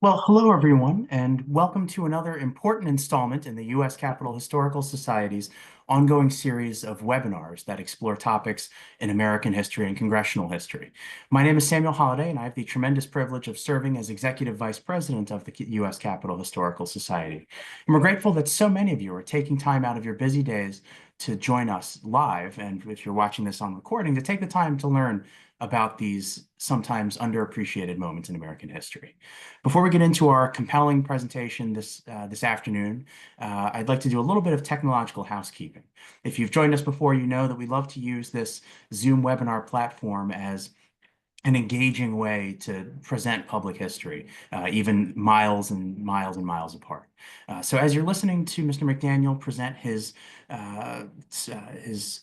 Well, hello everyone, and welcome to another important installment in the U.S. Capitol Historical Society's ongoing series of webinars that explore topics in American history and congressional history. My name is Samuel Holliday, and I have the tremendous privilege of serving as Executive Vice President of the U.S. Capitol Historical Society. And we're grateful that so many of you are taking time out of your busy days to join us live, and if you're watching this on recording, to take the time to learn about these sometimes underappreciated moments in American history. Before we get into our compelling presentation this afternoon, I'd like to do a little bit of technological housekeeping. If you've joined us before, you know that we love to use this Zoom webinar platform as an engaging way to present public history, even miles and miles and miles apart. So as you're listening to Mr. McDaniel present his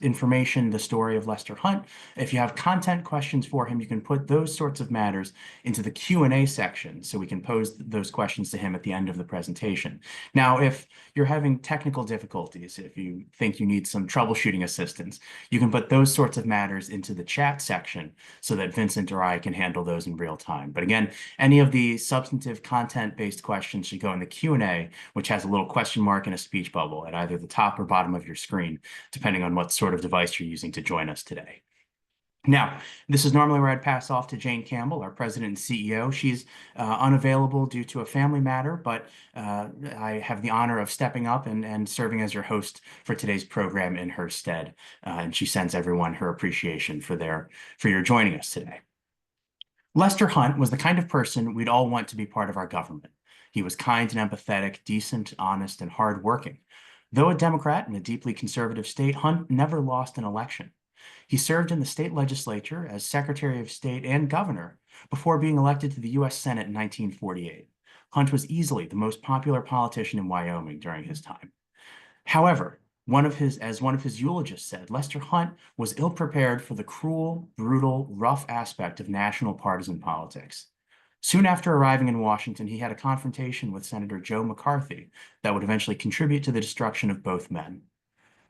information, the story of Lester Hunt, if you have content questions for him, you can put those sorts of matters into the Q&A section so we can pose those questions to him at the end of the presentation. Now, if you're having technical difficulties, if you think you need some troubleshooting assistance, you can put those sorts of matters into the chat section so that Vincent or I can handle those in real time. But again, any of the substantive content-based questions should go in the Q&A, which has a little question mark and a speech bubble at either the top or bottom of your screen, depending on what sort of device you're using to join us today. Now, this is normally where I'd pass off to Jane Campbell, our president and CEO. She's unavailable due to a family matter, but I have the honor of stepping up and serving as your host for today's program in her stead. And she sends everyone her appreciation for your joining us today. Lester Hunt was the kind of person we'd all want to be part of our government. He was kind and empathetic, decent, honest, and hardworking. Though a Democrat in a deeply conservative state, Hunt never lost an election. He served in the state legislature as Secretary of State and governor before being elected to the U.S. Senate in 1948. Hunt was easily the most popular politician in Wyoming during his time. However, as one of his eulogists said, Lester Hunt was ill-prepared for the cruel, brutal, rough aspect of national partisan politics. Soon after arriving in Washington, he had a confrontation with Senator Joe McCarthy that would eventually contribute to the destruction of both men.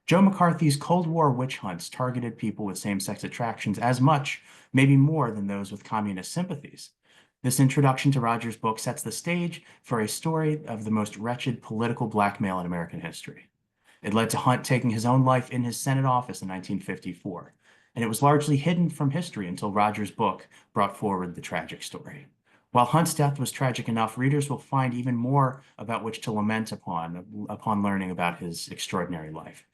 Joe McCarthy's Cold War witch hunts targeted people with same-sex attractions as much, maybe more, than those with communist sympathies. This introduction to Rodger's book sets the stage for a story of the most wretched political blackmail in American history. It led to Hunt taking his own life in his Senate office in 1954, and it was largely hidden from history until Rodger's book brought forward the tragic story. While Hunt's death was tragic enough, readers will find even more about which to lament upon learning about his extraordinary life.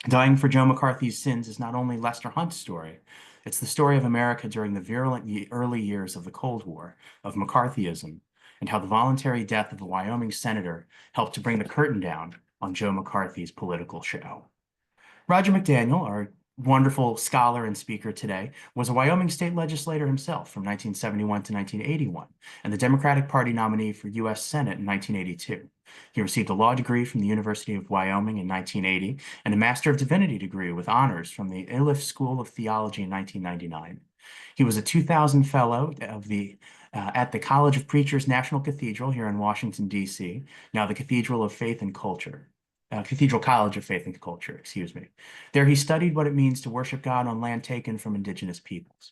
Dying for Joe McCarthy's sins is not only Lester Hunt's story, it's the story of America during the virulent early years of the Cold War, of McCarthyism, and how the voluntary death of a Wyoming senator helped to bring the curtain down on Joe McCarthy's political show. Rodger McDaniel, our wonderful scholar and speaker today, was a Wyoming state legislator himself from 1971 to 1981, and the Democratic Party nominee for U.S. Senate in 1982. He received a law degree from the University of Wyoming in 1980 and a Master of Divinity degree with honors from the Iliff School of Theology in 1999. He was a 2000 fellow at the College of Preachers National Cathedral here in Washington, D.C., now the Cathedral of Faith and Culture. Cathedral College of Faith and Culture, excuse me. There he studied what it means to worship God on land taken from indigenous peoples.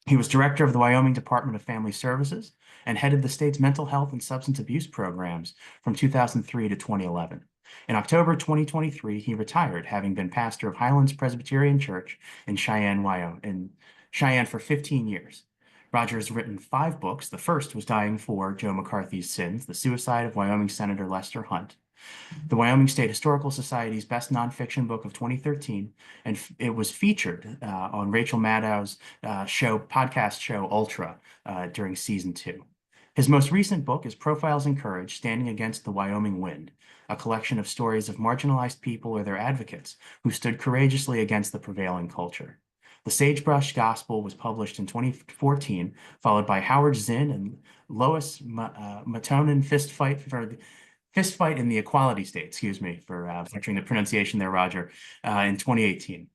He was director of the Wyoming Department of Family Services and headed the state's mental health and substance abuse programs from 2003 to 2011. In October 2023, he retired, having been pastor of Highlands Presbyterian Church in Cheyenne, Wyoming, for 15 years. Rodger has written 5 books. The first was Dying for Joe McCarthy's Sins, the suicide of Wyoming Senator Lester Hunt, the Wyoming State Historical Society's best nonfiction book of 2013, and it was featured on Rachel Maddow's podcast show Ultra during season 2. His most recent book is Profiles in Courage, Standing Against the Wyoming Wind, a collection of stories of marginalized people or their advocates who stood courageously against the prevailing culture. The Sagebrush Gospel was published in 2014, followed by Howard Zinn and Lois Matonen Fist Fight in the Equality State, excuse me for butchering the pronunciation there, Rodger, in 2018.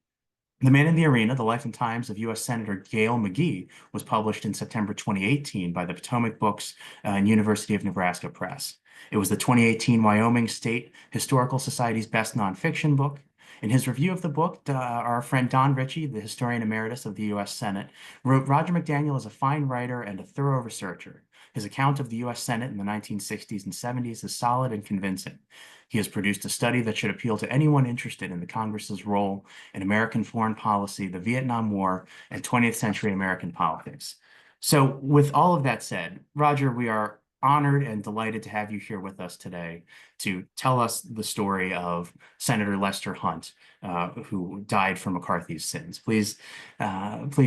The Man in the Arena, The Life and Times of U.S. Senator Gail McGee, was published in September 2018 by the Potomac Books and University of Nebraska Press. It was the 2018 Wyoming State Historical Society's best nonfiction book, In his review of the book, our friend Don Ritchie, the historian emeritus of the U.S. Senate, wrote Rodger McDaniel is a fine writer and a thorough researcher. His account of the U.S. Senate in the 1960s and 70s is solid and convincing. He has produced a study that should appeal to anyone interested in the Congress's role in American foreign policy, the Vietnam War, and 20th century American politics. So, with all of that said, Rodger, we are honored and delighted to have you here with us today to tell us the story of Senator Lester Hunt, who died for McCarthy's sins. Please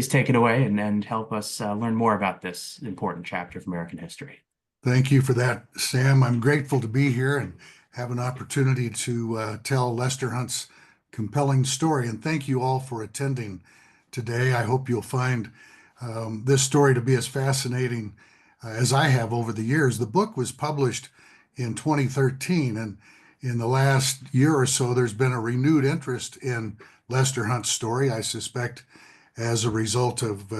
take it away and help us learn more about this important chapter of American history. Thank you for that, Sam. I'm grateful to be here and have an opportunity to tell Lester Hunt's compelling story. And thank you all for attending today. I hope you'll find this story to be as fascinating as I have over the years. The book was published in 2013, and in the last year or so, there's been a renewed interest in Lester Hunt's story, I suspect, as a result of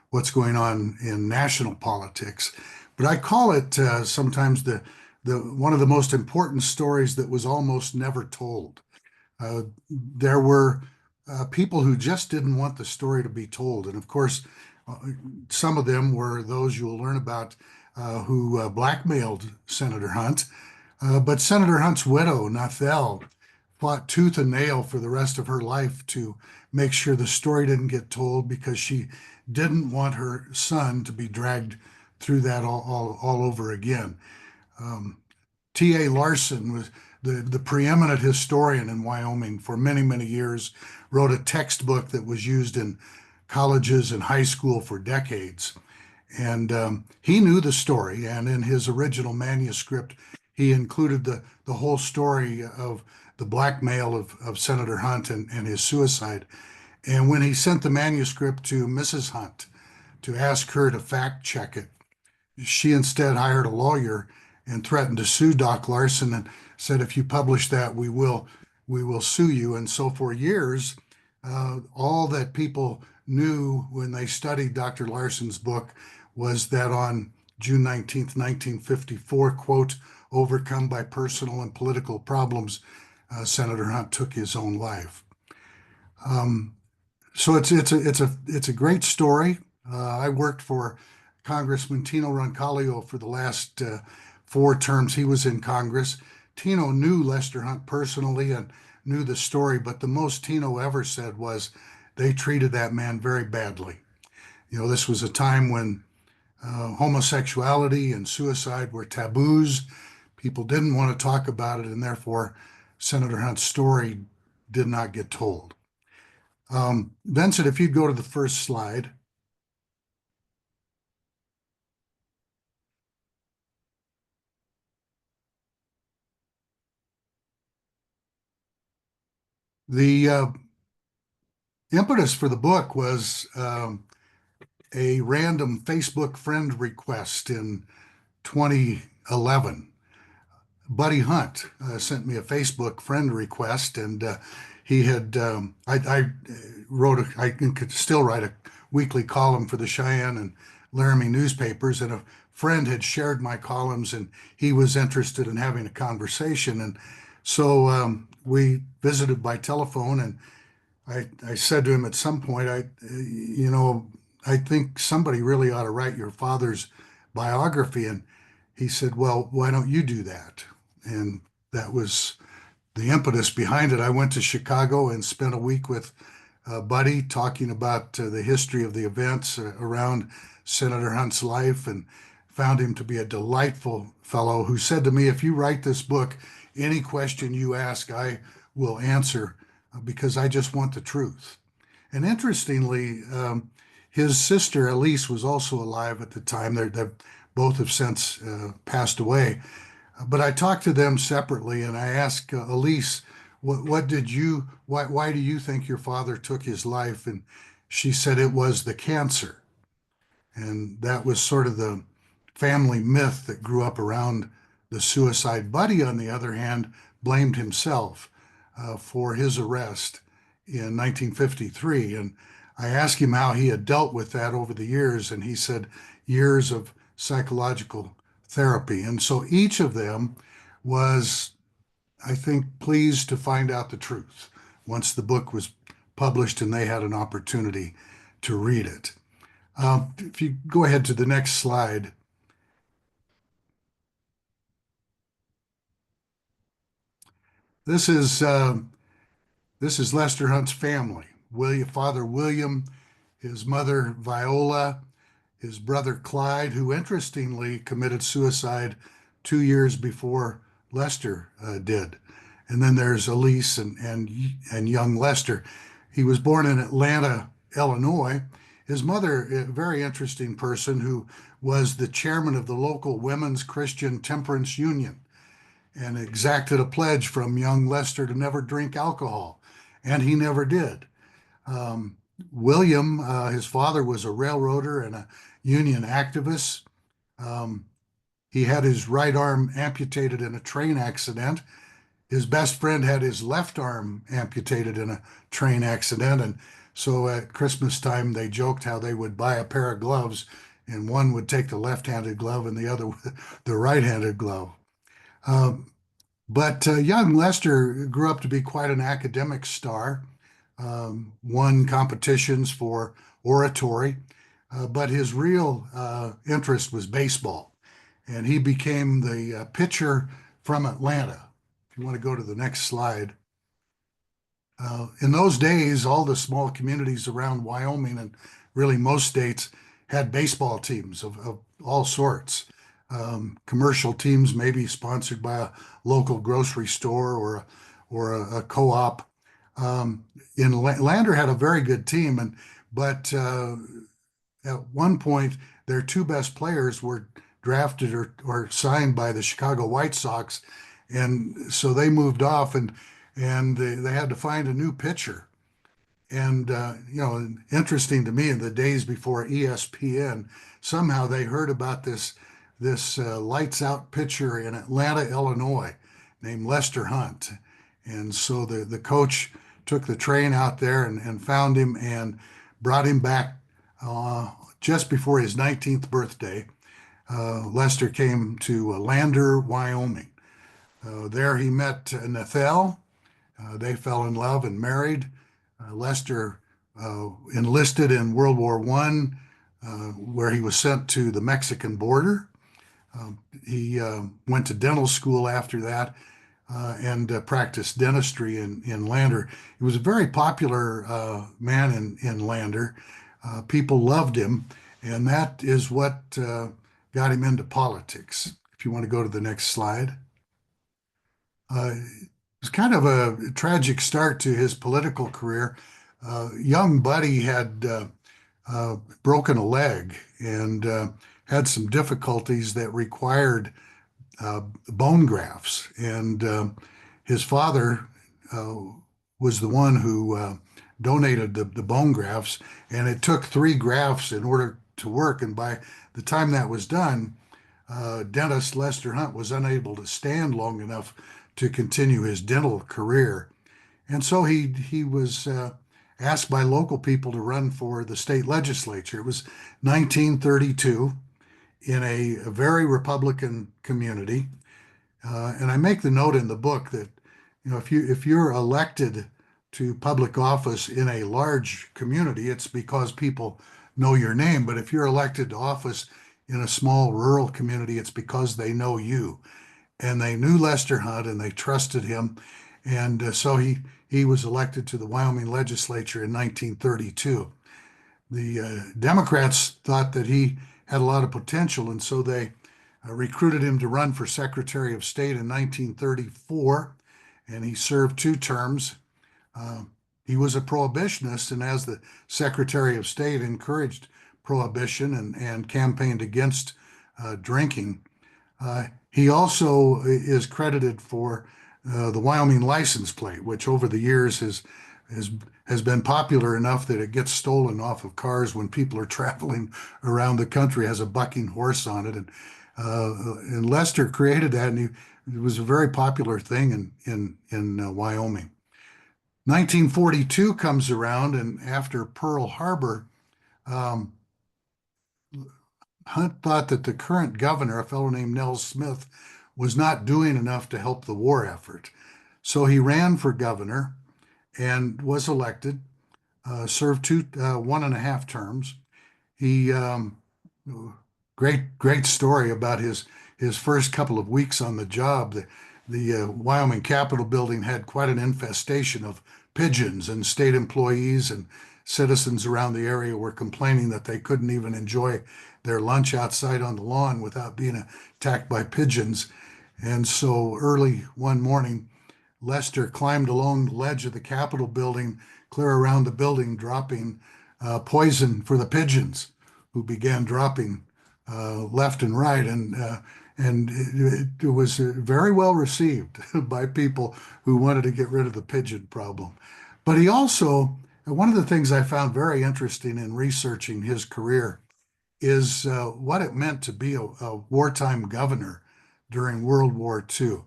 what's going on in national politics. But I call it sometimes the one of the most important stories that was almost never told. There were people who just didn't want the story to be told, and of course, some of them were those you'll learn about who blackmailed Senator Hunt. But Senator Hunt's widow, Nathel, fought tooth and nail for the rest of her life to make sure the story didn't get told because she didn't want her son to be dragged through that all over again. T.A. Larson was the preeminent historian in Wyoming for many, many years, wrote a textbook that was used in colleges and high school for decades. And he knew the story, and in his original manuscript, he included the whole story of the blackmail of Senator Hunt and his suicide. And when he sent the manuscript to Mrs. Hunt to ask her to fact check it, she instead hired a lawyer and threatened to sue Doc Larson and said, if you publish that, we will sue you. And so for years, all that people knew when they studied Dr. Larson's book was that on June 19th, 1954, quote, overcome by personal and political problems, Senator Hunt took his own life. So it's a great story. I worked for Congressman Tino Roncalio for the last 4 terms he was in Congress. Tino knew Lester Hunt personally and knew the story, but the most Tino ever said was they treated that man very badly. You know, this was a time when homosexuality and suicide were taboos. People didn't want to talk about it, and therefore Senator Hunt's story did not get told. Vincent, if you'd go to the first slide. The impetus for the book was a random Facebook friend request in 2011. Buddy Hunt sent me a Facebook friend request, and he had I could still write a weekly column for the Cheyenne and Laramie newspapers, and a friend had shared my columns, and he was interested in having a conversation, and so we visited by telephone, and I said to him at some point, I think somebody really ought to write your father's biography, and he said, well, why don't you do that? And that was the impetus behind it. I went to Chicago and spent a week with Buddy talking about the history of the events around Senator Hunt's life, and found him to be a delightful fellow who said to me, if you write this book, any question you ask, I will answer because I just want the truth. And interestingly, his sister Elise was also alive at the time. They both have since passed away. But I talked to them separately, and I asked Elise, why do you think your father took his life? And she said it was the cancer. And that was sort of the family myth that grew up around the suicide. Buddy, on the other hand, blamed himself for his arrest in 1953. And I asked him how he had dealt with that over the years, and he said years of psychological therapy. And so each of them was, I think, pleased to find out the truth. once the book was published and they had an opportunity to read it. If you go ahead to the next slide. This is Lester Hunt's family. Father William, his mother Viola, his brother Clyde, who interestingly committed suicide 2 years before Lester did. And then there's Elise and young Lester. He was born in Atlanta, Illinois. His mother, a very interesting person who was the chairman of the local Women's Christian Temperance Union and exacted a pledge from young Lester to never drink alcohol. And he never did. Um, William, his father, was a railroader and a union activist. Um, he had his right arm amputated in a train accident. His best friend had his left arm amputated in a train accident. And so at Christmas time, they joked how they would buy a pair of gloves, and one would take the left-handed glove and the other the right-handed glove. Um, but young Lester grew up to be quite an academic star, won competitions for oratory, but his real interest was baseball. And he became the pitcher from Atlanta. If you want to go to the next slide. In those days, all the small communities around Wyoming and really most states had baseball teams of all sorts. Commercial teams, maybe sponsored by a local grocery store or a co-op. Lander had a very good team, but at one point, their two best players were drafted or signed by the Chicago White Sox, and so they moved off, and they had to find a new pitcher. And interesting to me, in the days before ESPN, somehow they heard about this lights out pitcher in Atlanta, Illinois, named Lester Hunt. And so the coach took the train out there and found him and brought him back just before his 19th birthday. Lester came to Lander, Wyoming. There he met Nathel. They fell in love and married. Lester enlisted in World War I, where he was sent to the Mexican border. He went to dental school after that and practiced dentistry in Lander. He was a very popular man in Lander. People loved him, and that is what got him into politics. If you want to go to the next slide. It was kind of a tragic start to his political career. Young Buddy had broken a leg and had some difficulties that required bone grafts. And his father was the one who donated the bone grafts, and it took 3 grafts in order to work. And by the time that was done, dentist Lester Hunt was unable to stand long enough to continue his dental career. And so he was asked by local people to run for the state legislature. It was 1932 in a very Republican community. And I make the note in the book that, if you're elected to public office in a large community, it's because people know your name. But if you're elected to office in a small rural community, it's because they know you. And they knew Lester Hunt and they trusted him. And so he was elected to the Wyoming legislature in 1932. The Democrats thought that he had a lot of potential, and so they recruited him to run for Secretary of State in 1934, and he served 2 terms. He was a prohibitionist, and as the Secretary of State, encouraged prohibition and campaigned against drinking. He also is credited for the Wyoming license plate, which over the years has been popular enough that it gets stolen off of cars when people are traveling around the country. It has a bucking horse on it, and Lester created that, and it was a very popular thing in Wyoming. 1942 comes around, and after Pearl Harbor, Hunt thought that the current governor, a fellow named Nels Smith, was not doing enough to help the war effort. So he ran for governor, and was elected, served 1.5 terms. He great story about his first couple of weeks on the job. The Wyoming Capitol building had quite an infestation of pigeons, and state employees and citizens around the area were complaining that they couldn't even enjoy their lunch outside on the lawn without being attacked by pigeons. And so early one morning, Lester climbed along the ledge of the Capitol building, clear around the building, dropping poison for the pigeons, who began dropping left and right. And it was very well received by people who wanted to get rid of the pigeon problem. But he also, one of the things I found very interesting in researching his career is what it meant to be a wartime governor during World War II.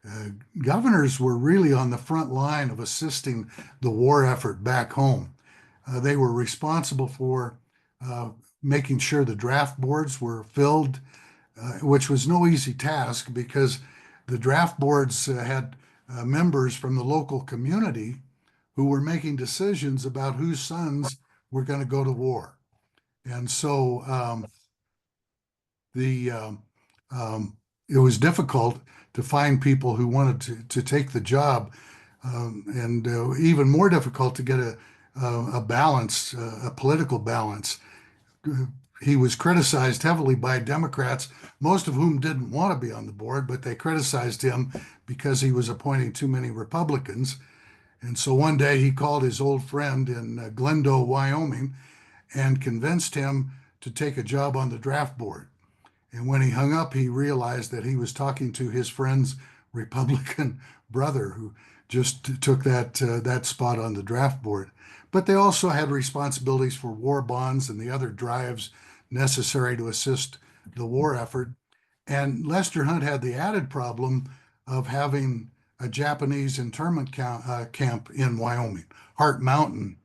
Uh, Governors were really on the front line of assisting the war effort back home. They were responsible for uh, making sure the draft boards were filled, which was no easy task because the draft boards had members from the local community who were making decisions about whose sons were going to go to war. And so the it was difficult to find people who wanted to take the job, and even more difficult to get a balance, a political balance. He was criticized heavily by Democrats, most of whom didn't want to be on the board, but they criticized him because he was appointing too many Republicans. And so one day he called his old friend in Glendale, Wyoming, and convinced him to take a job on the draft board. And when he hung up, he realized that he was talking to his friend's Republican brother, who just took that spot on the draft board. But they also had responsibilities for war bonds and the other drives necessary to assist the war effort. And Lester Hunt had the added problem of having a Japanese internment camp in Wyoming, Heart Mountain.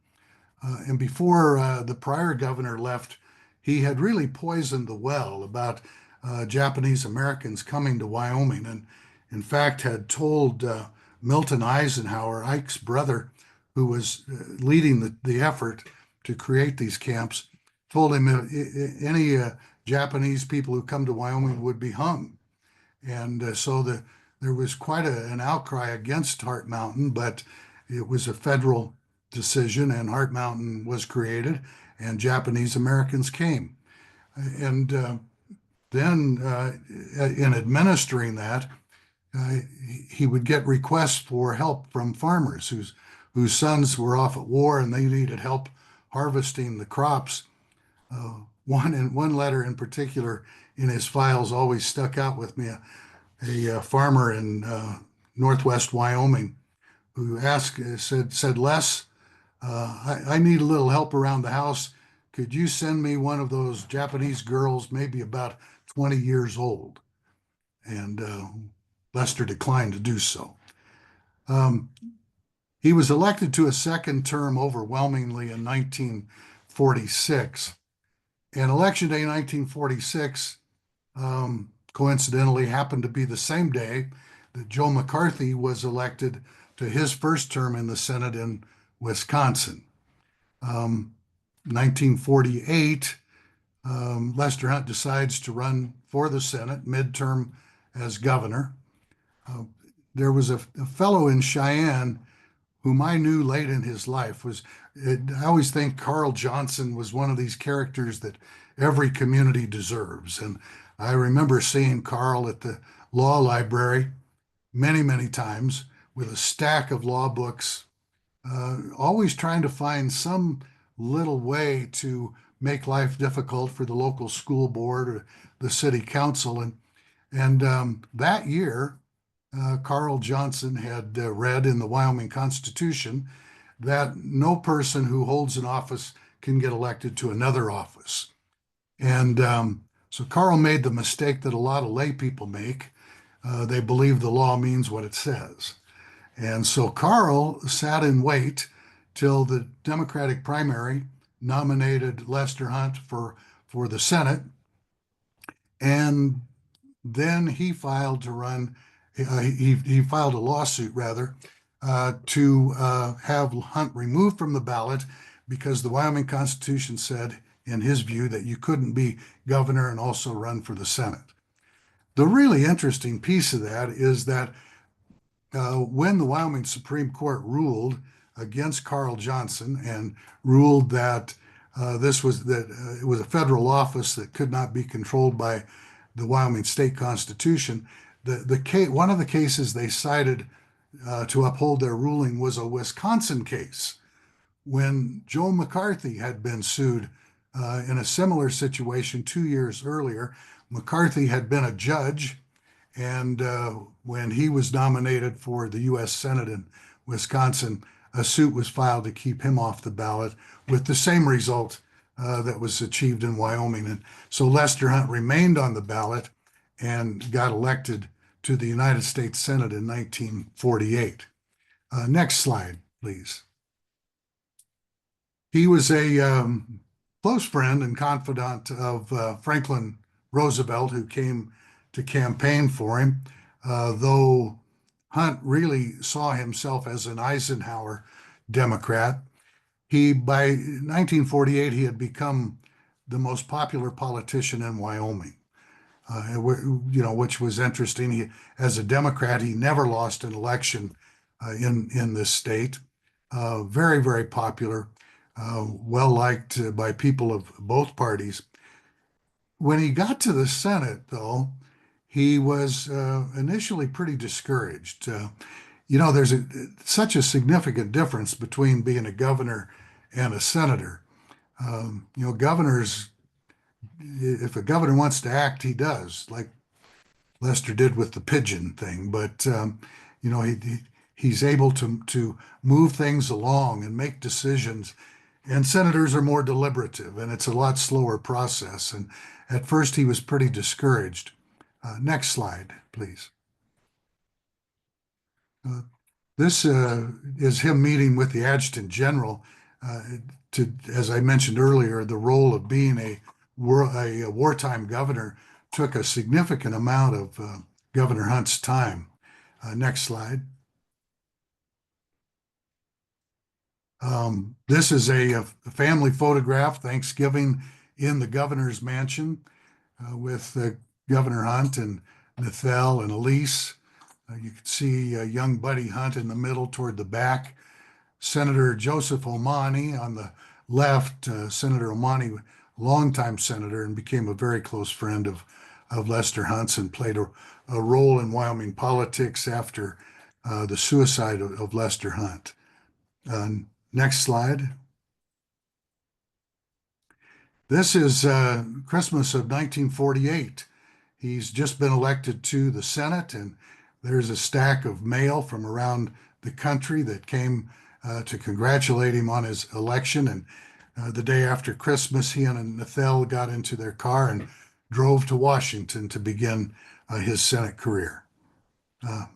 And before the prior governor left, he had really poisoned the well about Japanese Americans coming to Wyoming, and in fact had told Milton Eisenhower, Ike's brother, who was leading the effort to create these camps, told him any Japanese people who come to Wyoming would be hung. And there was quite an outcry against Heart Mountain, but it was a federal decision, and Heart Mountain was created, and Japanese Americans came. And then, in administering that, he would get requests for help from farmers whose sons were off at war and they needed help harvesting the crops. One letter in particular in his files always stuck out with me. A farmer in northwest Wyoming who said, Les, I need a little help around the house. Could you send me one of those Japanese girls, maybe about 20 years old? And Lester declined to do so. He was elected to a second term overwhelmingly in 1946. And election day 1946 coincidentally happened to be the same day that Joe McCarthy was elected to his first term in the Senate in Wisconsin. 1948, Lester Hunt decides to run for the Senate midterm as governor. There was a fellow in Cheyenne whom I knew late in his life. I always think Carl Johnson was one of these characters that every community deserves. And I remember seeing Carl at the law library many, many times with a stack of law books, always trying to find some little way to make life difficult for the local school board or the city council. And that year, Carl Johnson had read in the Wyoming Constitution that no person who holds an office can get elected to another office. And so Carl made the mistake that a lot of lay people make. They believe the law means what it says. And so Carl sat in wait till the Democratic primary nominated Lester Hunt for the Senate. And then he filed to run, he filed a lawsuit rather, to have Hunt removed from the ballot because the Wyoming Constitution said, in his view, that you couldn't be governor and also run for the Senate. The really interesting piece of that is that when the Wyoming Supreme Court ruled against Carl Johnson and ruled that it was a federal office that could not be controlled by the Wyoming state constitution, one of the cases they cited to uphold their ruling was a Wisconsin case when Joe McCarthy had been sued in a similar situation 2 years earlier. McCarthy had been a judge, and when he was nominated for the U.S. Senate in Wisconsin, a suit was filed to keep him off the ballot with the same result that was achieved in Wyoming. And so Lester Hunt remained on the ballot and got elected to the United States Senate in 1948. Next slide, please. He was a close friend and confidant of Franklin Roosevelt, who came to campaign for him, though Hunt really saw himself as an Eisenhower Democrat. By 1948, he had become the most popular politician in Wyoming, which was interesting. As a Democrat, he never lost an election in this state. Very, very popular, well liked by people of both parties. When he got to the Senate, though, he was initially pretty discouraged. There's such a significant difference between being a governor and a senator. Governors, if a governor wants to act, he does, like Lester did with the pigeon thing. But he's able to move things along and make decisions. And senators are more deliberative, and it's a lot slower process. And at first, he was pretty discouraged. Next slide, please. This is him meeting with the adjutant general as I mentioned earlier, the role of being a wartime governor took a significant amount of Governor Hunt's time. Next slide. This is a family photograph, Thanksgiving in the governor's mansion with Governor Hunt and Nethel and Elise. You can see young Buddy Hunt in the middle toward the back. Senator Joseph Omani on the left. Senator Omani, longtime senator, and became a very close friend of Lester Hunt's and played a role in Wyoming politics after the suicide of Lester Hunt. Next slide. This is Christmas of 1948. He's just been elected to the Senate, and there's a stack of mail from around the country that came to congratulate him on his election. And the day after Christmas, he and Nethel got into their car and drove to Washington to begin his Senate career.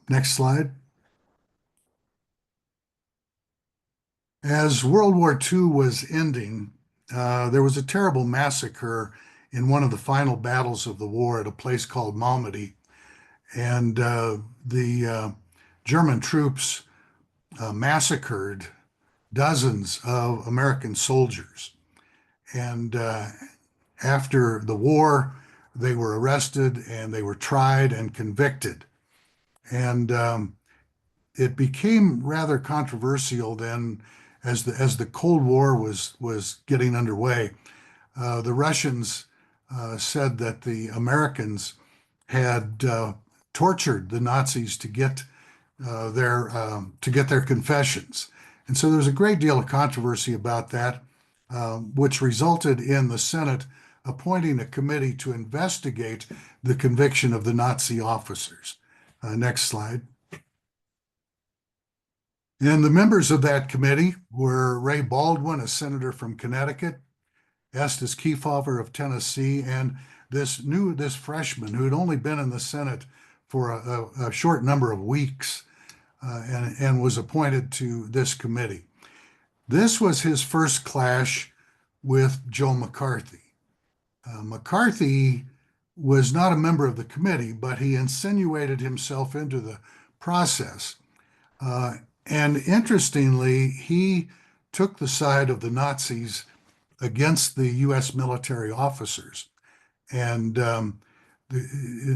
Next slide. As World War II was ending, there was a terrible massacre in one of the final battles of the war at a place called Malmedy. And the German troops massacred dozens of American soldiers. And after the war, they were arrested and they were tried and convicted. And it became rather controversial then as the Cold War was getting underway. The Russians said that the Americans had tortured the Nazis to get their confessions. And so there's a great deal of controversy about that, which resulted in the Senate appointing a committee to investigate the conviction of the Nazi officers. Next slide. And the members of that committee were Ray Baldwin, a senator from Connecticut, Estes Kefauver of Tennessee, and this freshman who had only been in the Senate for a short number of weeks and was appointed to this committee. This was his first clash with Joe McCarthy. McCarthy was not a member of the committee, but he insinuated himself into the process. And interestingly, he took the side of the Nazis against the U.S. military officers. And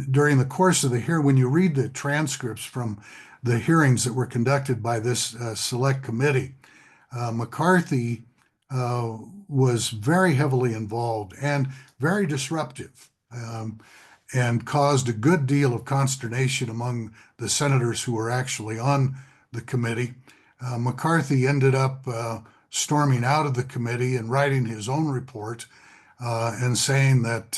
during the course of the hearing, when you read the transcripts from the hearings that were conducted by this select committee, McCarthy was very heavily involved and very disruptive, and caused a good deal of consternation among the senators who were actually on the committee. McCarthy ended up storming out of the committee and writing his own report, and saying that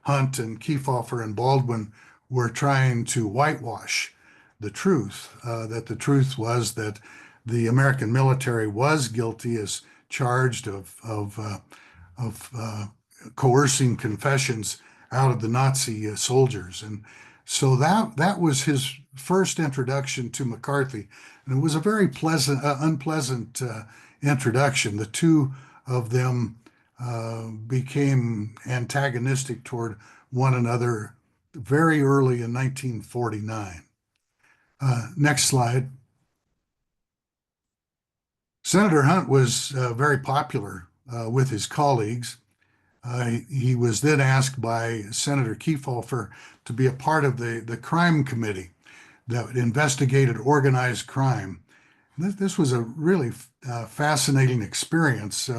Hunt and Kefauver and Baldwin were trying to whitewash the truth, that the truth was that the American military was guilty as charged of coercing confessions out of the Nazi soldiers. And so that was his first introduction to McCarthy. And it was a very unpleasant introduction. The two of them became antagonistic toward one another very early in 1949. Next slide. Senator Hunt was very popular with his colleagues. He was then asked by Senator Kefauver to be a part of the crime committee that investigated organized crime. This was a really fascinating experience.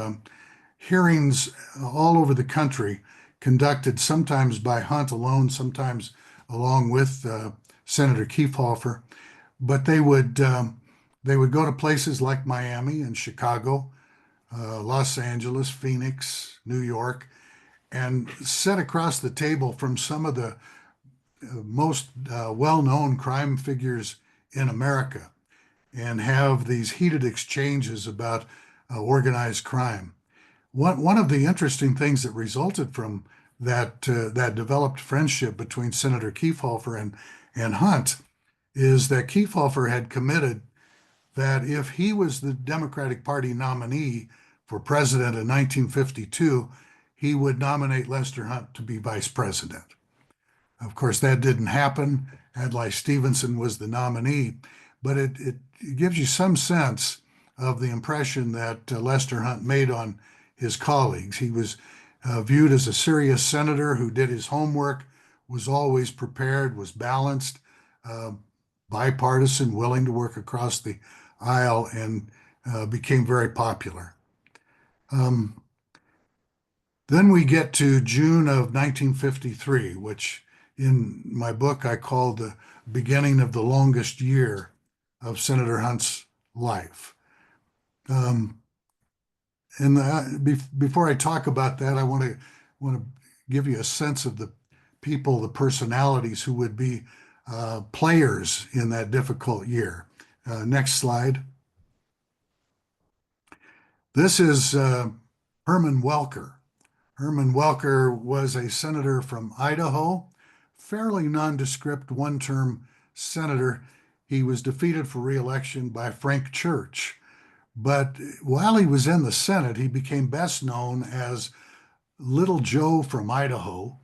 Hearings all over the country, conducted sometimes by Hunt alone, sometimes along with Senator Kefauver, but they would go to places like Miami and Chicago, Los Angeles, Phoenix, New York, and sit across the table from some of the most well-known crime figures in America and have these heated exchanges about organized crime. One of the interesting things that resulted from that developed friendship between Senator Kefauver and Hunt is that Kefauver had committed that if he was the Democratic Party nominee for president in 1952, he would nominate Lester Hunt to be vice president. Of course, that didn't happen. Adlai Stevenson was the nominee, but it gives you some sense of the impression that Lester Hunt made on his colleagues. He was viewed as a serious senator who did his homework, was always prepared, was balanced, bipartisan, willing to work across the aisle, and became very popular. Then we get to June of 1953, which in my book I call the beginning of the longest year of Senator Hunt's life. Before I talk about that, I want to give you a sense of the people, the personalities who would be players in that difficult year. Next slide. This is Herman Welker. Herman Welker was a senator from Idaho, fairly nondescript one-term senator. He was defeated for re-election by Frank Church. But while he was in the Senate, he became best known as Little Joe from Idaho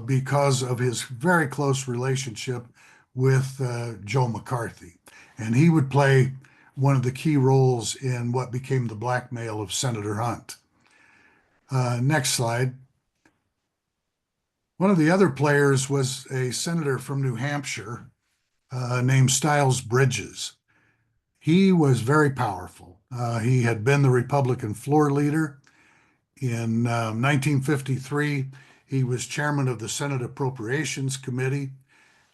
because of his very close relationship with Joe McCarthy. And he would play one of the key roles in what became the blackmail of Senator Hunt. Next slide. One of the other players was a senator from New Hampshire named Styles Bridges. He was very powerful. He had been the Republican floor leader. In 1953, he was chairman of the Senate Appropriations Committee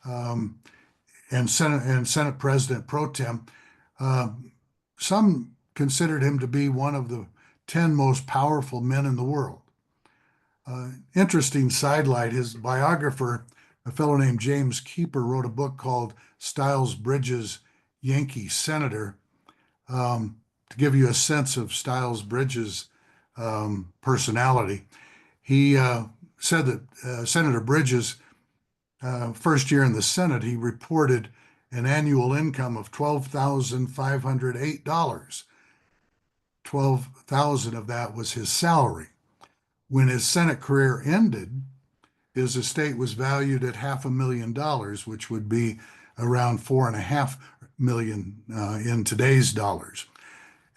and Senate President pro tem. Some considered him to be one of the 10 most powerful men in the world. Interesting sidelight, his biographer, a fellow named James Keeper, wrote a book called Styles Bridges, Yankee Senator, to give you a sense of Styles Bridges' personality. He said that Senator Bridges, first year in the Senate, he reported an annual income of $12,508. 12,000 of that was his salary. When his Senate career ended, his estate was valued at $500,000, which would be around 4.5 million in today's dollars.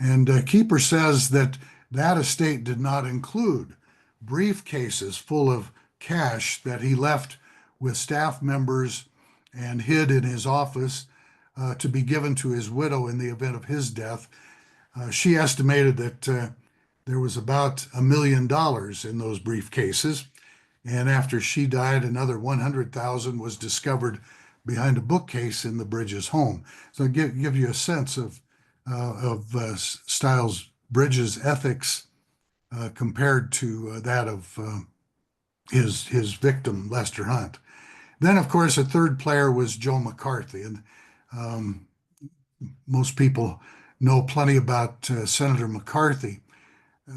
And Keeper says that that estate did not include briefcases full of cash that he left with staff members and hid in his office to be given to his widow in the event of his death. She estimated that there was about $1 million in those briefcases. And after she died, another 100,000 was discovered behind a bookcase in the Bridges home. So give you a sense of Stiles Bridges' ethics compared to that of his victim, Lester Hunt. Then, of course, a third player was Joe McCarthy. And most people know plenty about Senator McCarthy.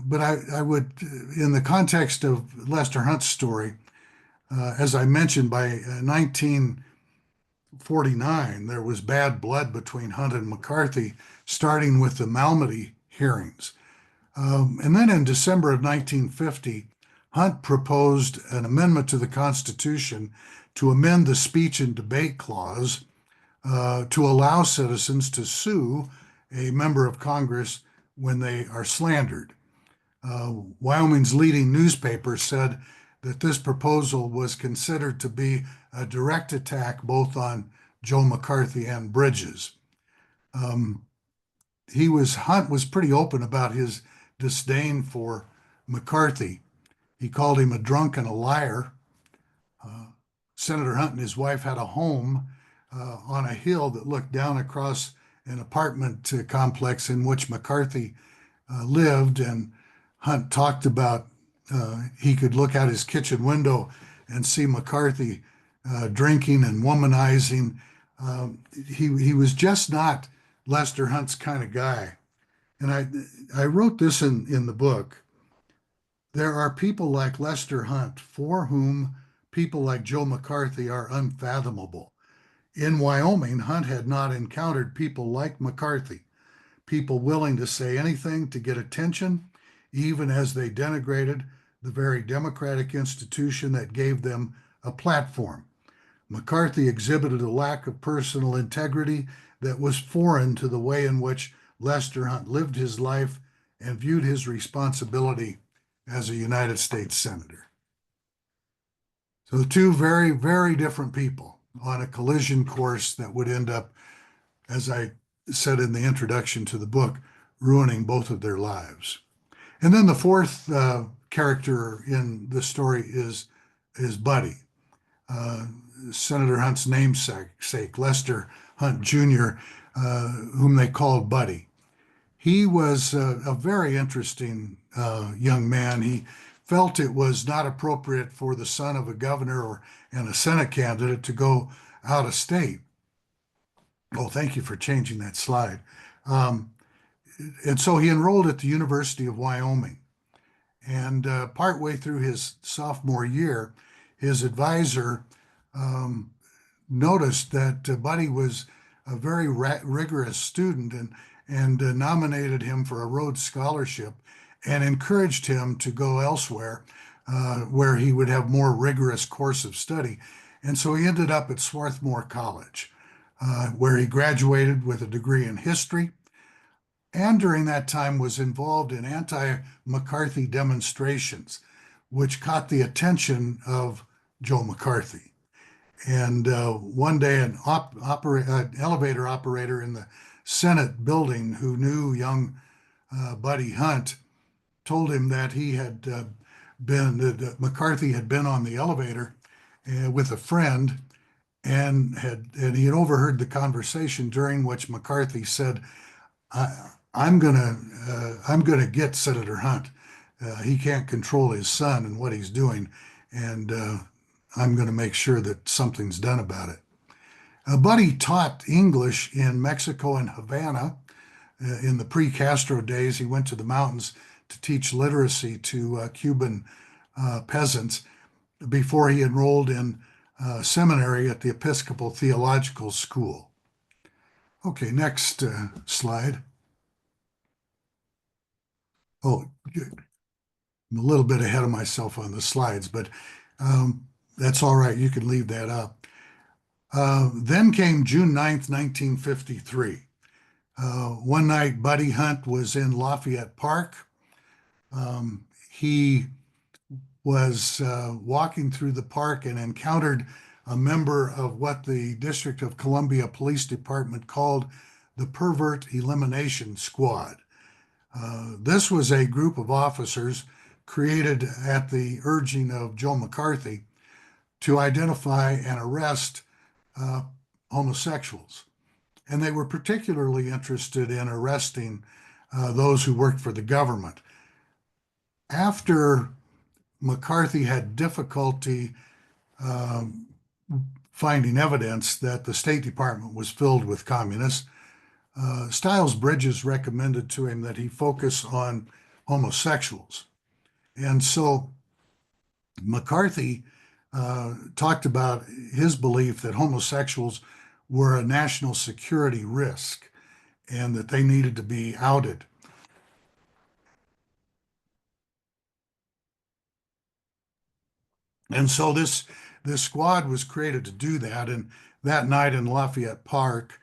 But I would, in the context of Lester Hunt's story, as I mentioned, by 1949, there was bad blood between Hunt and McCarthy, starting with the Malmedy hearings. And then in December of 1950, Hunt proposed an amendment to the Constitution to amend the speech and debate clause to allow citizens to sue a member of Congress when they are slandered. Wyoming's leading newspaper said that this proposal was considered to be a direct attack both on Joe McCarthy and Bridges. Hunt was pretty open about his disdain for McCarthy. He called him a drunk and a liar. Senator Hunt and his wife had a home on a hill that looked down across an apartment complex in which McCarthy lived, and Hunt talked about he could look out his kitchen window and see McCarthy drinking and womanizing. He was just not Lester Hunt's kind of guy. And I wrote this in the book. There are people like Lester Hunt for whom people like Joe McCarthy are unfathomable. In Wyoming, Hunt had not encountered people like McCarthy, people willing to say anything to get attention, even as they denigrated the very democratic institution that gave them a platform. McCarthy exhibited a lack of personal integrity that was foreign to the way in which Lester Hunt lived his life and viewed his responsibility as a United States Senator. So two very, very different people on a collision course that would end up, as I said in the introduction to the book, ruining both of their lives. And then the fourth character in the story is Buddy, Senator Hunt's namesake, Lester Hunt Jr., whom they called Buddy. He was a very interesting young man. He felt it was not appropriate for the son of a governor and a Senate candidate to go out of state. Oh, thank you for changing that slide. And so he enrolled at the University of Wyoming. And partway through his sophomore year, his advisor noticed that Buddy was a very rigorous student and nominated him for a Rhodes Scholarship and encouraged him to go elsewhere where he would have more rigorous course of study. And so he ended up at Swarthmore College, where he graduated with a degree in history, and during that time was involved in anti-McCarthy demonstrations, which caught the attention of Joe McCarthy. And one day, an elevator operator in the Senate building who knew young Buddy Hunt told him that McCarthy had been on the elevator with a friend, and he had overheard the conversation, during which McCarthy said, I'm gonna get Senator Hunt. He can't control his son and what he's doing, and I'm gonna make sure that something's done about it. Buddy taught English in Mexico and Havana. In the pre-Castro days, he went to the mountains to teach literacy to Cuban peasants before he enrolled in seminary at the Episcopal Theological School. Okay, next slide. Oh, I'm a little bit ahead of myself on the slides, but that's all right. You can leave that up. Then came June 9th, 1953. One night, Buddy Hunt was in Lafayette Park. He was walking through the park and encountered a member of what the District of Columbia Police Department called the Pervert Elimination Squad. This was a group of officers created at the urging of Joe McCarthy to identify and arrest homosexuals. And they were particularly interested in arresting those who worked for the government. After McCarthy had difficulty finding evidence that the State Department was filled with communists, Stiles Bridges recommended to him that he focus on homosexuals. And so McCarthy talked about his belief that homosexuals were a national security risk and that they needed to be outed. And so this squad was created to do that. And that night in Lafayette Park,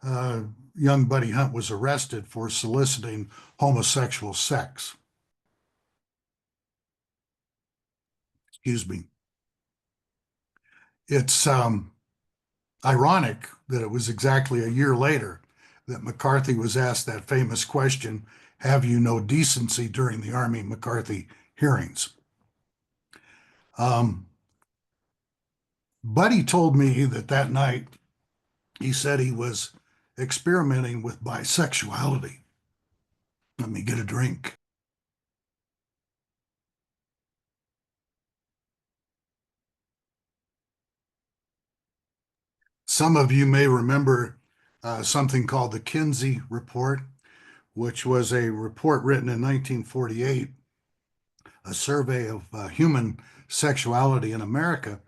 young Buddy Hunt was arrested for soliciting homosexual sex. Excuse me. It's ironic that it was exactly a year later that McCarthy was asked that famous question, "Have you no decency?" during the Army McCarthy hearings. Buddy told me that night he said he was experimenting with bisexuality. Let me get a drink. Some of you may remember something called the Kinsey Report, which was a report written in 1948, a survey of human sexuality in America.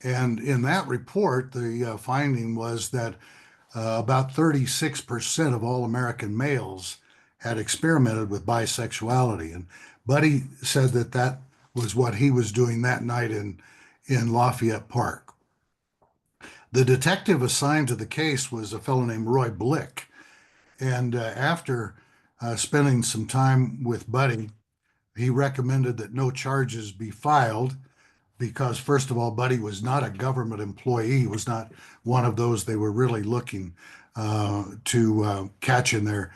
And in that report, the finding was that about 36% of all American males had experimented with bisexuality. And Buddy said that was what he was doing that night in Lafayette Park. The detective assigned to the case was a fellow named Roy Blick. And after spending some time with Buddy, he recommended that no charges be filed because, first of all, Buddy was not a government employee. He was not one of those they were really looking to catch in their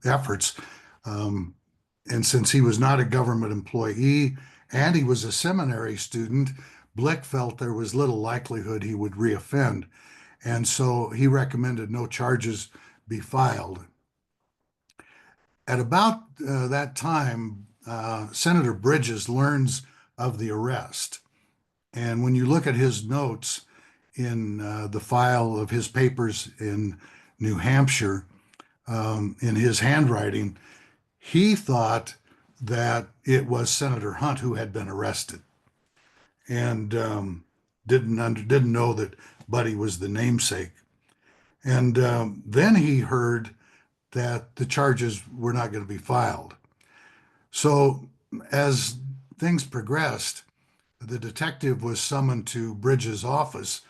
efforts. And since he was not a government employee and he was a seminary student, Blick felt there was little likelihood he would reoffend. And so he recommended no charges be filed. At about that time, Senator Bridges learns of the arrest. And when you look at his notes in the file of his papers in New Hampshire, in his handwriting, he thought that it was Senator Hunt who had been arrested, and didn't know that Buddy was the namesake. And then he heard that the charges were not going to be filed. So as things progressed, the detective was summoned to Bridges' office.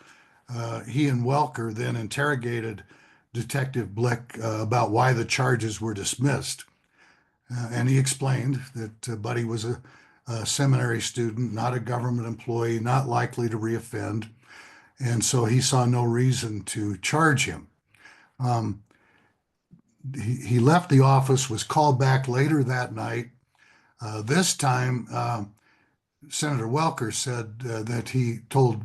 He and Welker then interrogated Detective Blick about why the charges were dismissed. And he explained that Buddy was a seminary student, not a government employee, not likely to reoffend. And so he saw no reason to charge him. He left the office, was called back later that night. This time, Senator Welker said that he told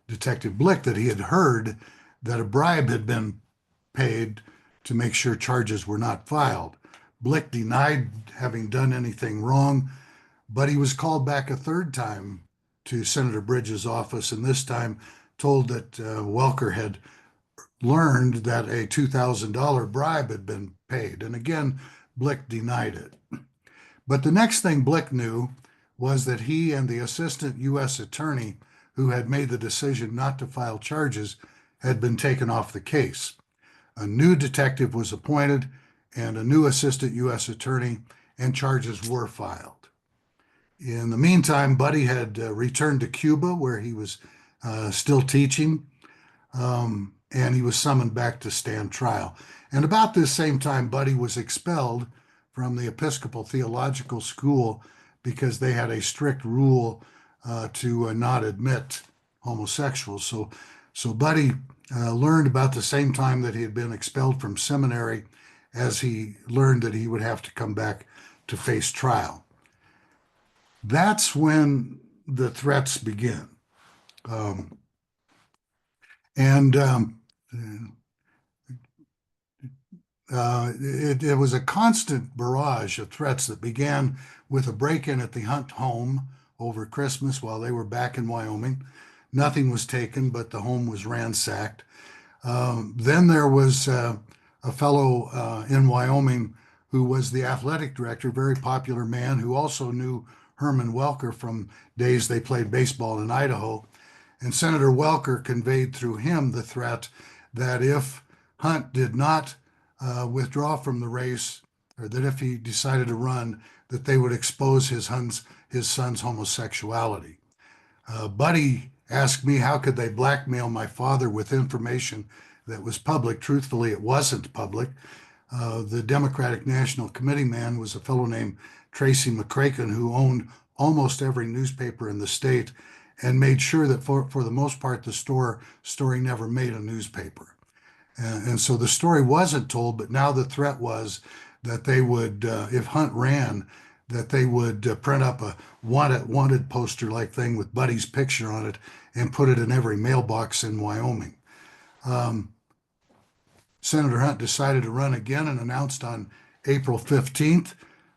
Detective Blick that he had heard that a bribe had been paid to make sure charges were not filed. Blick denied having done anything wrong, but he was called back a third time to Senator Bridges' office, and this time told that Welker had learned that a $2,000 bribe had been paid. And again, Blick denied it. But the next thing Blick knew was that he and the assistant U.S. attorney who had made the decision not to file charges had been taken off the case. A new detective was appointed and a new assistant U.S. attorney, and charges were filed. In the meantime, Buddy had returned to Cuba, where he was still teaching, and he was summoned back to stand trial. And about this same time, Buddy was expelled from the Episcopal Theological School because they had a strict rule to not admit homosexuals. So Buddy learned about the same time that he had been expelled from seminary, as he learned that he would have to come back to face trial. That's when the threats begin. Um, and it was a constant barrage of threats that began with a break-in at the Hunt home over Christmas while they were back in Wyoming. Nothing was taken, but the home was ransacked. Then there was a fellow in Wyoming who was the athletic director, very popular man, who also knew Herman Welker from days they played baseball in Idaho. And Senator Welker conveyed through him the threat that if Hunt did not withdraw from the race, or that if he decided to run, that they would expose his son's homosexuality. Buddy asked me how could they blackmail my father with information that was public. Truthfully, it wasn't public. The Democratic National Committee man was a fellow named Tracy McCracken, who owned almost every newspaper in the state and made sure that for the most part, the story never made a newspaper. And so the story wasn't told, but now the threat was that they would, if Hunt ran, that they would print up a wanted poster like thing with Buddy's picture on it and put it in every mailbox in Wyoming. Senator Hunt decided to run again and announced on April 15th,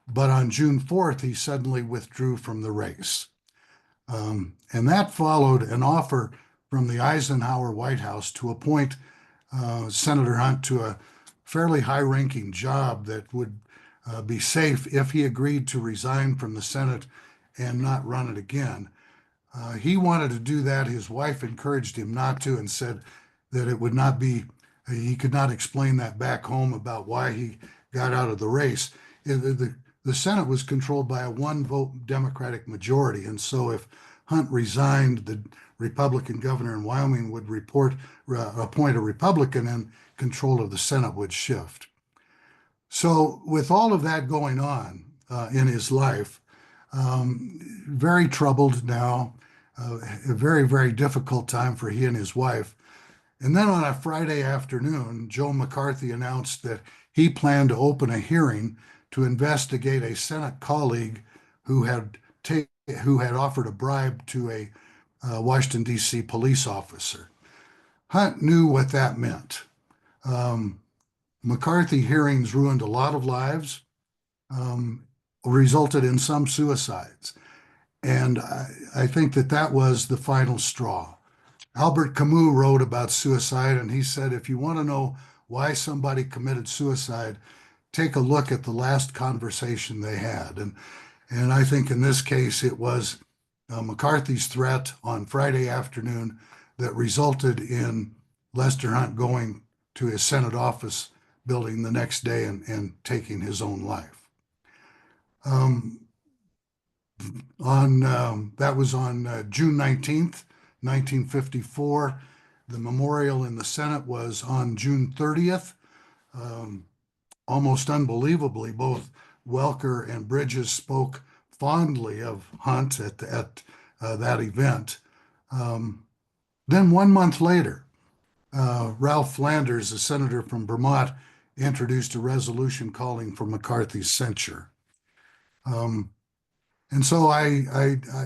but on June 4th, he suddenly withdrew from the race. And that followed an offer from the Eisenhower White House to appoint Senator Hunt to a fairly high-ranking job that would be safe if he agreed to resign from the Senate and not run it again. He wanted to do that. His wife encouraged him not to and said that it would not be, he could not explain that back home about why he got out of the race. The Senate was controlled by a one-vote Democratic majority, and so if Hunt resigned, the Republican governor in Wyoming would appoint a Republican, and control of the Senate would shift. So with all of that going on in his life, very troubled now, a very, very difficult time for he and his wife. And then on a Friday afternoon, Joe McCarthy announced that he planned to open a hearing to investigate a Senate colleague who had offered a bribe to a Washington, D.C. police officer. Hunt knew what that meant. McCarthy hearings ruined a lot of lives, resulted in some suicides. And I think that was the final straw. Albert Camus wrote about suicide, and he said, if you want to know why somebody committed suicide, take a look at the last conversation they had. And I think in this case, it was McCarthy's threat on Friday afternoon that resulted in Lester Hunt going to his Senate office building the next day and taking his own life. That was on June 19th, 1954. The memorial in the Senate was on June 30th. Almost unbelievably, both Welker and Bridges spoke fondly of Hunt at that event. Then 1 month later, Ralph Flanders, a senator from Vermont, introduced a resolution calling for McCarthy's censure. And so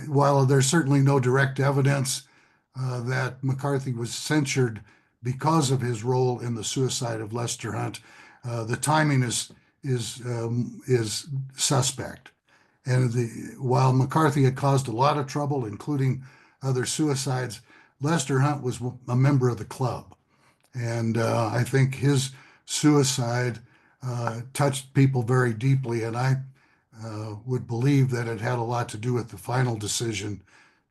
while there's certainly no direct evidence that McCarthy was censured because of his role in the suicide of Lester Hunt, the timing is suspect. And while McCarthy had caused a lot of trouble, including other suicides, Lester Hunt was a member of the club. And I think his suicide touched people very deeply. And I would believe that it had a lot to do with the final decision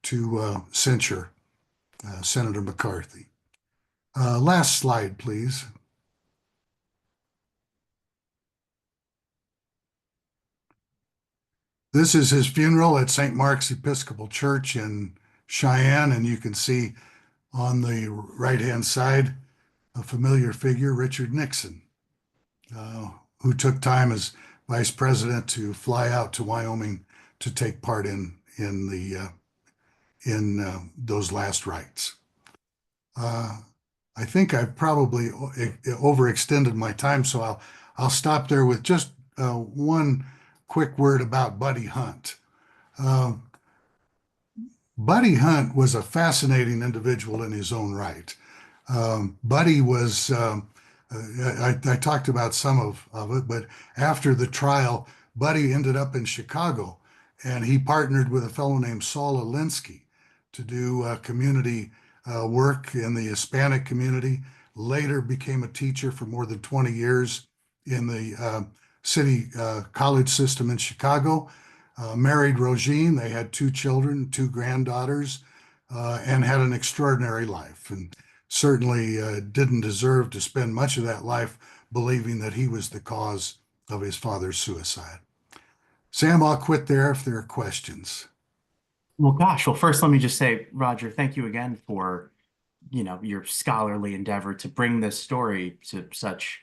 to censure Senator McCarthy. Last slide, please. This is his funeral at St. Mark's Episcopal Church in Cheyenne, and you can see On the right-hand side, a familiar figure, Richard Nixon, uh, who took time as vice president to fly out to Wyoming to take part in those last rites. I think I've probably overextended my time, so I'll stop there with just one quick word about Buddy Hunt. Uh, Buddy Hunt was a fascinating individual in his own right. Buddy was, I talked about some of it, but after the trial, Buddy ended up in Chicago and he partnered with a fellow named Saul Alinsky to do community work in the Hispanic community. Later became a teacher for more than 20 years in the city college system in Chicago. Married Rogine. They had two children, two granddaughters, and had an extraordinary life. And certainly didn't deserve to spend much of that life believing that he was the cause of his father's suicide. Sam, I'll quit there if there are questions. Well, gosh. Well, first, let me just say, Rodger, thank you again for, your scholarly endeavor to bring this story to such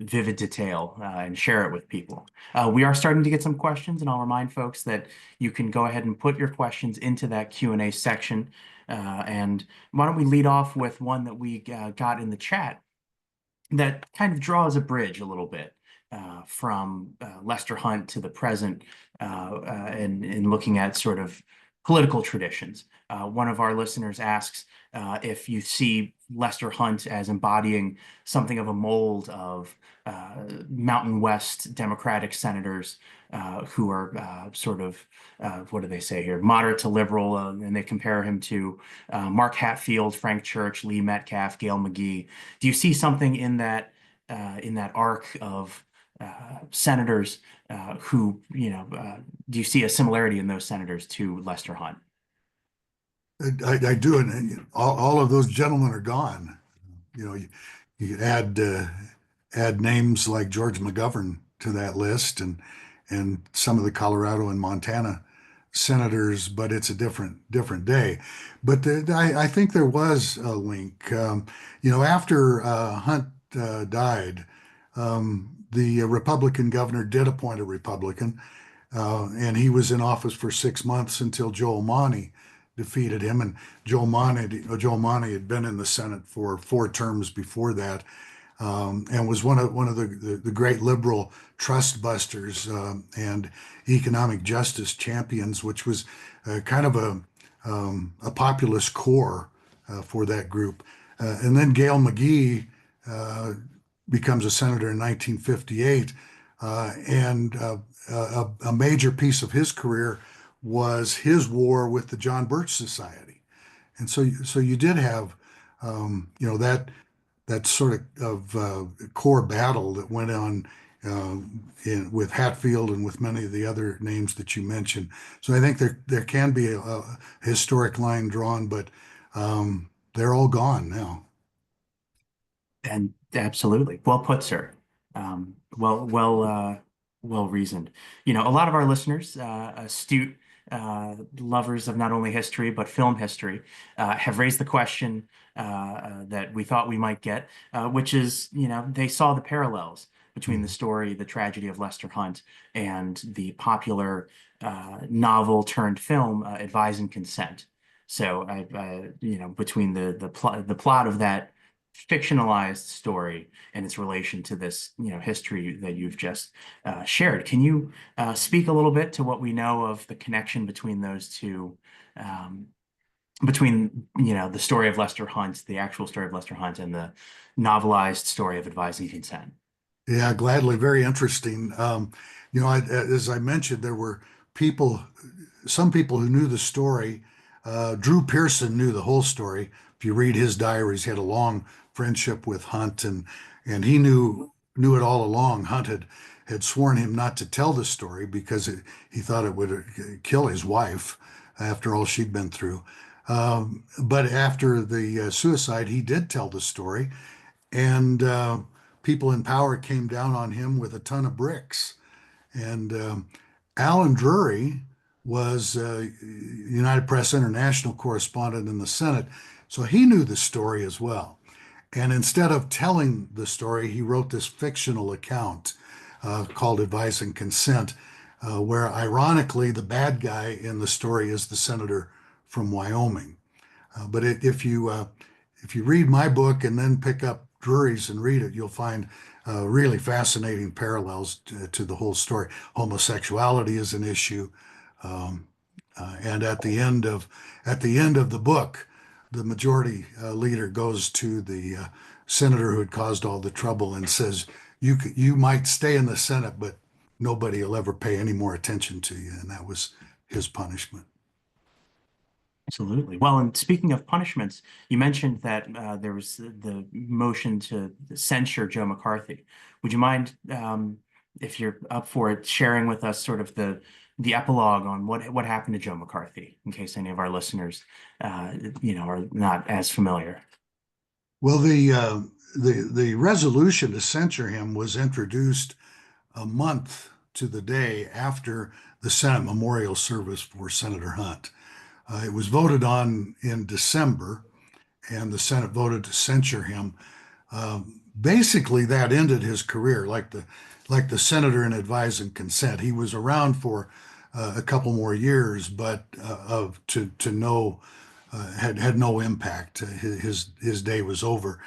vivid detail and share it with people. We are starting to get some questions, and I'll remind folks that you can go ahead and put your questions into that Q&A section. And why don't we lead off with one that we got in the chat that kind of draws a bridge a little bit from Lester Hunt to the present and looking at sort of political traditions. One of our listeners asks if you see Lester Hunt as embodying something of a mold of Mountain West Democratic senators who are sort of, what do they say here, moderate to liberal, and they compare him to Mark Hatfield, Frank Church, Lee Metcalf, Gail McGee. Do you see something in that arc of senators who, do you see a similarity in those senators to Lester Hunt? I do, and all of those gentlemen are gone. You could add names like George McGovern to that list, and some of the Colorado and Montana senators, but it's a different day. But I think there was a link. After Hunt died, the Republican governor did appoint a Republican, and he was in office for 6 months until Joe Monty defeated him. And Joe Monty had been in the Senate for 4 terms before that, and was one of the great liberal trust busters and economic justice champions, which was kind of a populist core for that group. And then Gail McGee becomes a senator in 1958, and a major piece of his career was his war with the John Birch Society. And so you did have, that sort of core battle that went on with Hatfield and with many of the other names that you mentioned. So I think there can be a historic line drawn, but they're all gone now. And absolutely, well put, sir. Well reasoned. A lot of our listeners, astute lovers of not only history but film history, have raised the question that we thought we might get, which is, they saw the parallels between the story, the tragedy of Lester Hunt, and the popular novel turned film, Advise and Consent. So, between the plot of that fictionalized story and its relation to this, history that you've just shared. Can you speak a little bit to what we know of the connection between those two, between, the story of Lester Hunt, the actual story of Lester Hunt, and the novelized story of Advise and Consent? Yeah, gladly. Very interesting. As I mentioned, there were people, some people who knew the story. Drew Pearson knew the whole story. If you read his diaries, he had a long friendship with Hunt, and he knew it all along. Hunt had sworn him not to tell the story because he thought it would kill his wife after all she'd been through. But after the suicide, he did tell the story, and people in power came down on him with a ton of bricks. And Alan Drury was United Press International correspondent in the Senate, so he knew the story as well. And instead of telling the story, he wrote this fictional account called Advice and Consent, where ironically the bad guy in the story is the senator from Wyoming. But if you read my book and then pick up Drury's and read it, you'll find really fascinating parallels to the whole story. Homosexuality is an issue, um, and at the end of the book, the majority leader goes to the senator who had caused all the trouble and says, you might stay in the Senate, but nobody will ever pay any more attention to you," and that was his punishment. Absolutely. Well, and speaking of punishments, you mentioned that there was the motion to censure Joe McCarthy. Would you mind, if you're up for it, sharing with us sort of the epilogue on what happened to Joe McCarthy, in case any of our listeners, are not as familiar? Well, the resolution to censure him was introduced a month to the day after the Senate memorial service for Senator Hunt. It was voted on in December, and the Senate voted to censure him. Basically, that ended his career, like the senator in Advise and Consent. He was around for a couple more years, but of to no had no impact. His day was over.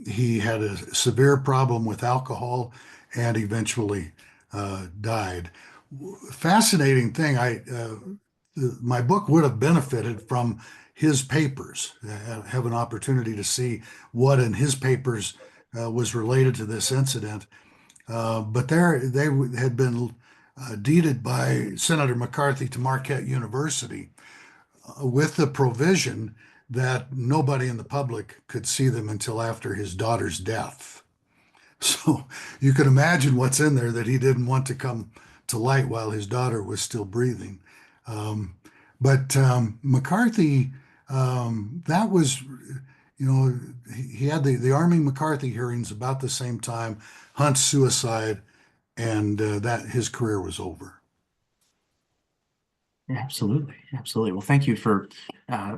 He had a severe problem with alcohol and eventually died. Fascinating thing. My book would have benefited from his papers. Have an opportunity to see what in his papers was related to this incident. But they had been deeded by Senator McCarthy to Marquette University with the provision that nobody in the public could see them until after his daughter's death. So you can imagine what's in there that he didn't want to come to light while his daughter was still breathing. But McCarthy, that was, he had the Army McCarthy hearings about the same time, Hunt's suicide, and that his career was over. Absolutely. Absolutely. Well, thank you for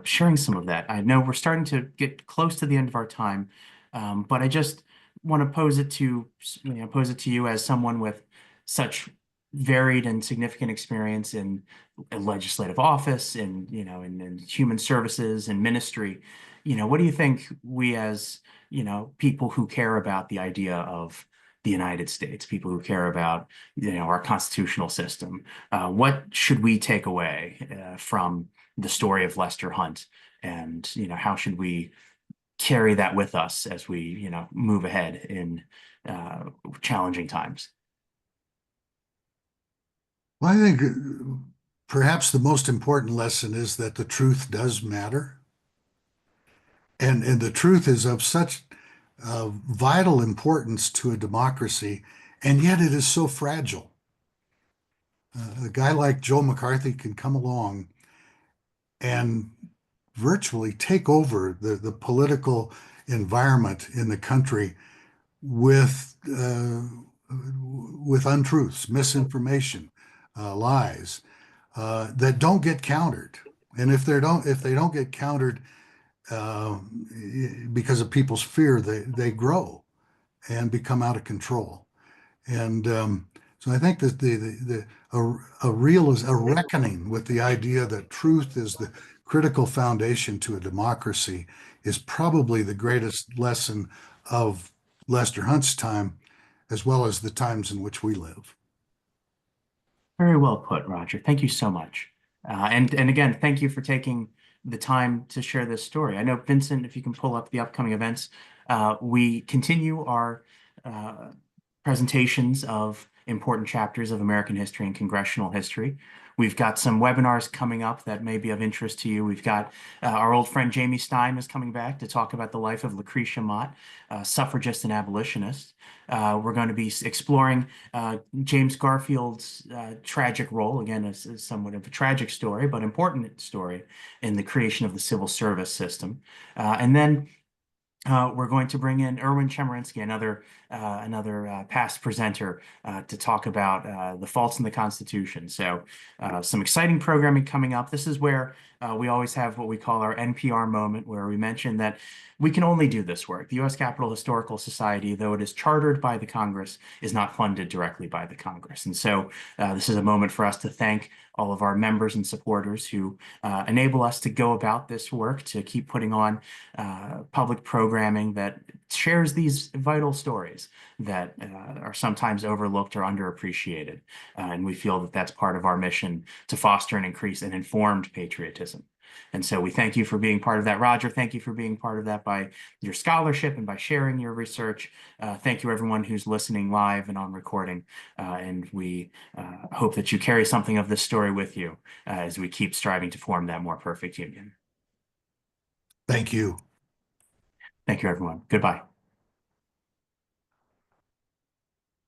sharing some of that. I know we're starting to get close to the end of our time, but I just want to pose it to you as someone with such varied and significant experience in legislative office, in human services and ministry. What do you think we as, people who care about the idea of the United States, people who care about, our constitutional system, what should we take away from the story of Lester Hunt? And, how should we carry that with us as we, move ahead in challenging times? Well, I think perhaps the most important lesson is that the truth does matter. And the truth is of such vital importance to a democracy, and yet it is so fragile. A guy like Joe McCarthy can come along and virtually take over the political environment in the country with untruths, misinformation, lies that don't get countered. And if they don't get countered because of people's fear, they grow and become out of control. And so I think that a reckoning with the idea that truth is the critical foundation to a democracy is probably the greatest lesson of Lester Hunt's time, as well as the times in which we live. Very well put, Roger. Thank you so much. And again, thank you for taking the time to share this story. I know, Vincent, if you can pull up the upcoming events, we continue our presentations of important chapters of American history and congressional history. We've got some webinars coming up that may be of interest to you. We've got our old friend Jamie Stein is coming back to talk about the life of Lucretia Mott, suffragist and abolitionist. We're going to be exploring James Garfield's tragic role, again, as somewhat of a tragic story, but important story in the creation of the civil service system. And then we're going to bring in Erwin Chemerinsky, another past presenter, to talk about the faults in the Constitution. So some exciting programming coming up. This is where we always have what we call our NPR moment, where we mention that we can only do this work. The U.S. Capitol Historical Society, though it is chartered by the Congress, is not funded directly by the Congress. And so this is a moment for us to thank all of our members and supporters who enable us to go about this work, to keep putting on public programming that shares these vital stories that are sometimes overlooked or underappreciated. And we feel that that's part of our mission to foster and increase an informed patriotism. And so we thank you for being part of that. Rodger, thank you for being part of that by your scholarship and by sharing your research. Thank you, everyone who's listening live and on recording. And we hope that you carry something of this story with you as we keep striving to form that more perfect union. Thank you. Thank you, everyone. Goodbye.